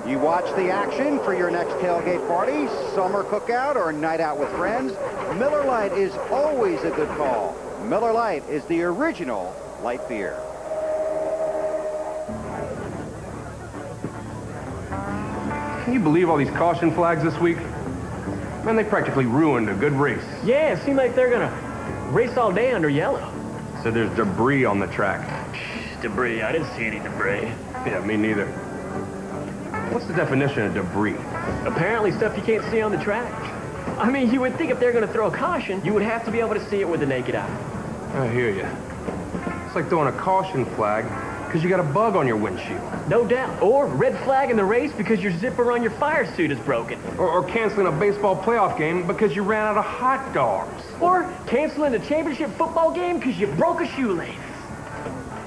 You watch the action for your next tailgate party, summer cookout, or night out with friends. Miller Lite is always a good call. Miller Lite is the original light beer. Can you believe all these caution flags this week? Man, they practically ruined a good race. Yeah, it seemed like they're gonna race all day under yellow. So there's debris on the track. Debris? I didn't see any debris. Yeah, me neither. What's the definition of debris? Apparently stuff you can't see on the track. I mean, you would think if they're gonna throw a caution, you would have to be able to see it with the naked eye. I hear you. It's like throwing a caution flag because you got a bug on your windshield. No doubt. Or red flag in the race because your zipper on your fire suit is broken. Or canceling a baseball playoff game because you ran out of hot dogs. Or canceling a championship football game because you broke a shoelace.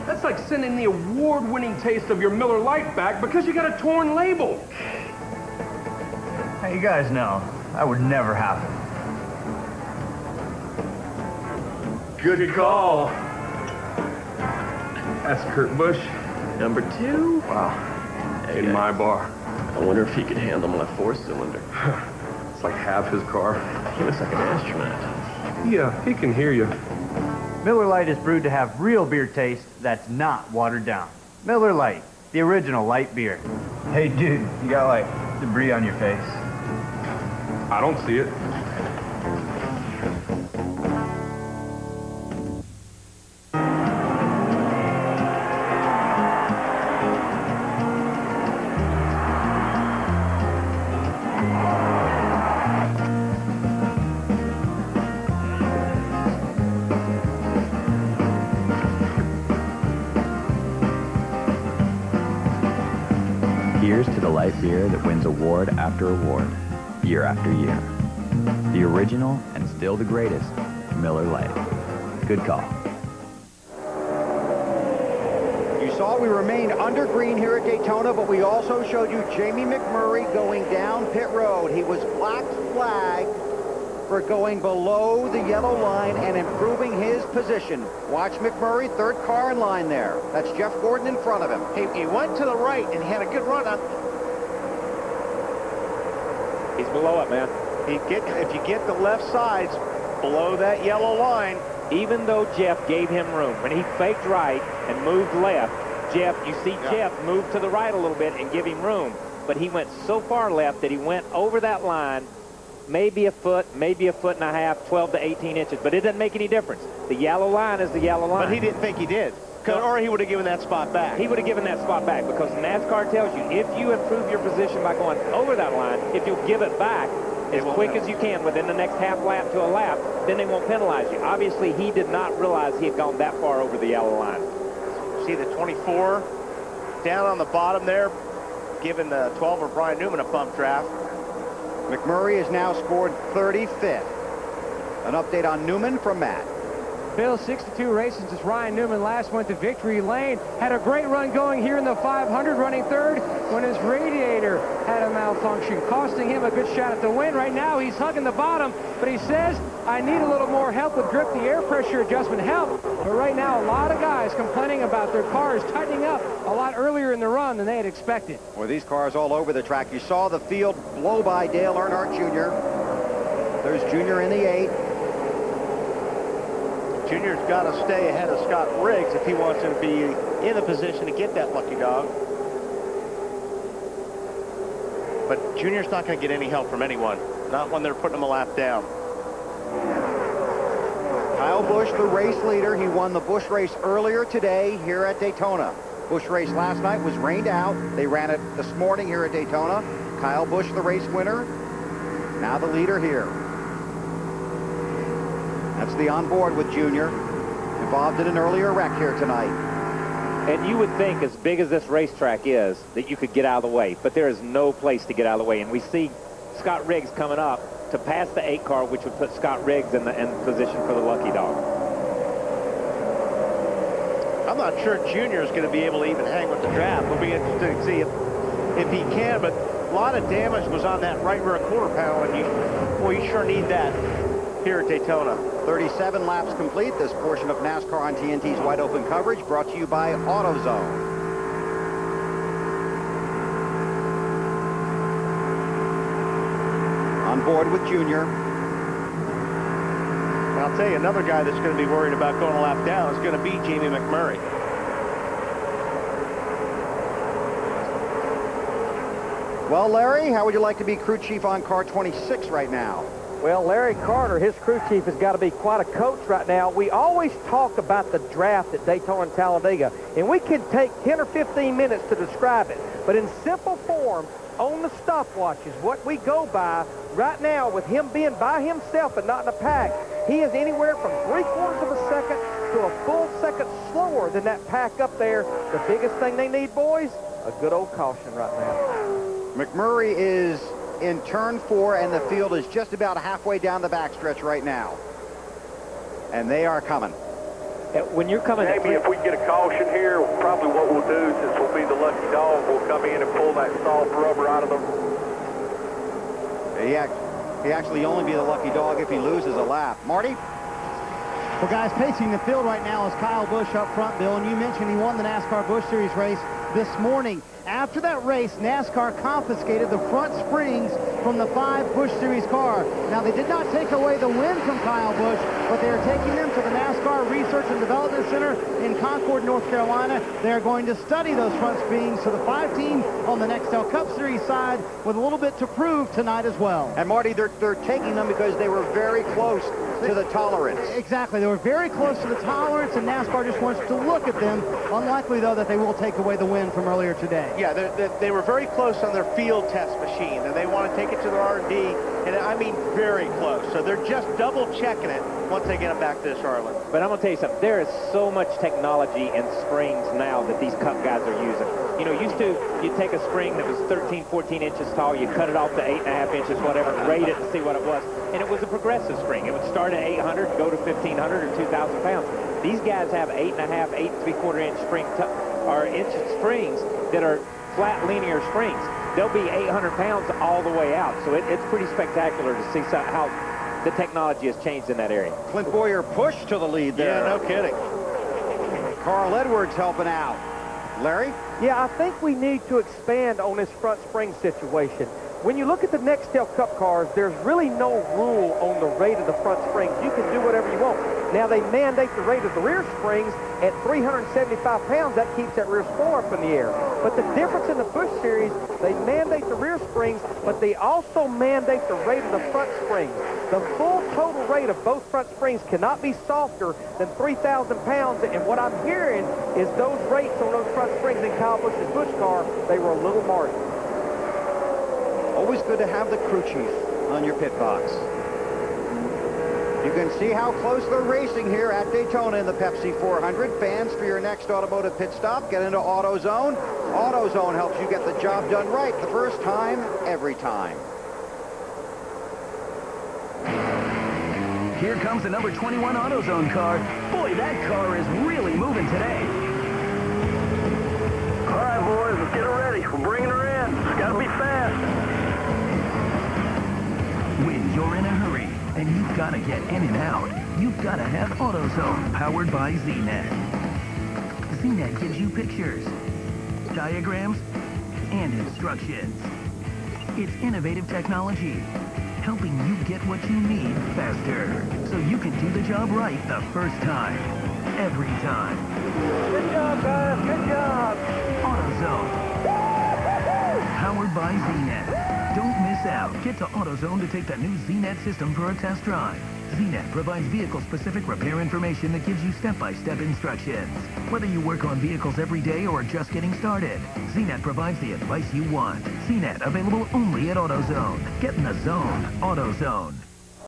That's like sending the award-winning taste of your Miller Lite back because you got a torn label. Hey, you guys know, that would never happen. Good call. That's Kurt Busch. Number 2. Wow. Hey, in guys. my bar. I wonder if he could handle my 4-cylinder. It's like half his car. He looks like an astronaut. Yeah, he can hear you. Miller Lite is brewed to have real beer taste that's not watered down. Miller Lite, the original light beer. Hey, dude, you got, like, debris on your face. I don't see it. Here's to the light beer that wins award after award, year after year. The original and still the greatest, Miller Lite. Good call. You saw we remained under green here at Daytona, but we also showed you Jamie McMurray going down pit road. He was black flagged for going below the yellow line and improving his position. Watch McMurray, third car in line there. That's Jeff Gordon in front of him. He went to the right and he had a good run up. He's below it, man. If you get the left sides below that yellow line. Even though Jeff gave him room, when he faked right and moved left, Jeff, you see Jeff move to the right a little bit and give him room. But he went so far left that he went over that line, maybe a foot and a half, 12 to 18 inches. But it doesn't make any difference. The yellow line is the yellow line. But he didn't think he did. Or he would have given that spot back. He would have given that spot back because NASCAR tells you if you improve your position by going over that line, if you'll give it back as quick as you can within the next half lap to a lap, then they won't penalize you. Obviously, he did not realize he had gone that far over the yellow line. See the 24 down on the bottom there, giving the 12 or Brian Newman a bump draft. McMurray has now scored 35th. An update on Newman from Matt. Bill, 62 races since Ryan Newman last went to victory lane. Had a great run going here in the 500, running third when his radiator had a malfunction, costing him a good shot at the win. Right now, he's hugging the bottom, but he says, I need a little more help with grip. The air pressure adjustment helped, but right now, a lot of guys complaining about their cars tightening up a lot earlier in the run than they had expected. Well, these cars all over the track. You saw the field blow by Dale Earnhardt Jr. There's Jr. in the 8. Junior's got to stay ahead of Scott Riggs if he wants to be in a position to get that lucky dog. But Junior's not going to get any help from anyone, not when they're putting him a lap down. Kyle Busch, the race leader. He won the Busch race earlier today here at Daytona. Busch race last night was rained out. They ran it this morning here at Daytona. Kyle Busch, the race winner. Now the leader here. That's the onboard with Junior, involved in an earlier wreck here tonight. And you would think, as big as this racetrack is, that you could get out of the way. But there is no place to get out of the way. And we see Scott Riggs coming up to pass the 8 car, which would put Scott Riggs in position for the lucky dog. I'm not sure Junior is going to be able to even hang with the draft. We'll be interested to see if he can. But a lot of damage was on that right rear quarter panel, and you sure need that here at Daytona. 37 laps complete. This portion of NASCAR on TNT's Wide Open coverage brought to you by AutoZone. on board with Junior. And I'll tell you, another guy that's going to be worried about going a lap down is going to be Jamie McMurray. Well, Larry, how would you like to be crew chief on car 26 right now? Well, Larry Carter, his crew chief, has got to be quite a coach right now. We always talk about the draft at Daytona and Talladega, and we can take 10 or 15 minutes to describe it. But in simple form, on the stopwatches, what we go by right now with him being by himself and not in a pack, he is anywhere from 3/4 of a second to a full second slower than that pack up there. The biggest thing they need, boys, a good old caution right now. McMurray is in turn 4, and the field is just about halfway down the backstretch right now. And they are coming. When you're coming... Maybe if we get a caution here, probably what we'll do, since we'll be the lucky dog, we'll come in and pull that soft rubber out of the... He actually only be the lucky dog if he loses a lap. Marty? Well, guys, pacing the field right now is Kyle Busch up front, Bill, and you mentioned he won the NASCAR Busch Series race this morning. After that race, NASCAR confiscated the front springs from the 5 Busch Series car. Now, they did not take away the win from Kyle Busch, but they are taking them to the NASCAR Research and Development Center in Concord, North Carolina. They are going to study those front springs to the 5 team on the NEXTEL Cup Series side with a little bit to prove tonight as well. And Marty, they're taking them because they were very close to the tolerance. Exactly. They were very close to the tolerance, and NASCAR just wants to look at them. Unlikely, though, that they will take away the win from earlier today. Yeah, they were very close on their field test machine, and they want to take it to their R&D, and I mean very close. So they're just double-checking it once they get them back to Charlotte. But I'm going to tell you something. There is so much technology in springs now that these Cup guys are using. You know, used to, you'd take a spring that was 13, 14 inches tall, you cut it off to 8.5 inches, whatever, rate it and see what it was. And it was a progressive spring. It would start at 800, go to 1,500 or 2,000 pounds. These guys have 8.5, 8 3/4 inch inch springs that are flat linear springs. They'll be 800 pounds all the way out. So it's pretty spectacular to see how the technology has changed in that area. Clint Boyer pushed to the lead there. Yeah, no kidding. Carl Edwards helping out. Larry? Yeah, I think we need to expand on this front spring situation. When you look at the Nextel Cup cars, there's really no rule on the rate of the front springs. You can do whatever you want. Now, they mandate the rate of the rear springs at 375 pounds. That keeps that rear spoiler up in the air. But the difference in the Busch Series, they mandate the rear springs, but they also mandate the rate of the front springs. The full total rate of both front springs cannot be softer than 3,000 pounds. And what I'm hearing is those rates on those front springs in Kyle Busch's Busch car, they were a little marginal. Always good to have the crew chief on your pit box. You can see how close they're racing here at Daytona in the Pepsi 400. Fans, for your next automotive pit stop, get into AutoZone. AutoZone helps you get the job done right the first time, every time. Here comes the number 21 AutoZone car. Boy, that car is really moving today. All right, boys, let's get her ready. We're bringing her in. It's got to be fast. When you're in a hurry and you've got to get in and out, you've got to have AutoZone, powered by ZNet. ZNet gives you pictures, diagrams, and instructions. It's innovative technology, helping you get what you need faster, so you can do the job right the first time, every time. Good job, guys. Good job. AutoZone, powered by ZNet. Don't miss out. Get to AutoZone to take the new ZNet system for a test drive. ZNet provides vehicle-specific repair information that gives you step-by-step instructions. Whether you work on vehicles every day or are just getting started, ZNet provides the advice you want. ZNet, available only at AutoZone. Get in the zone. AutoZone.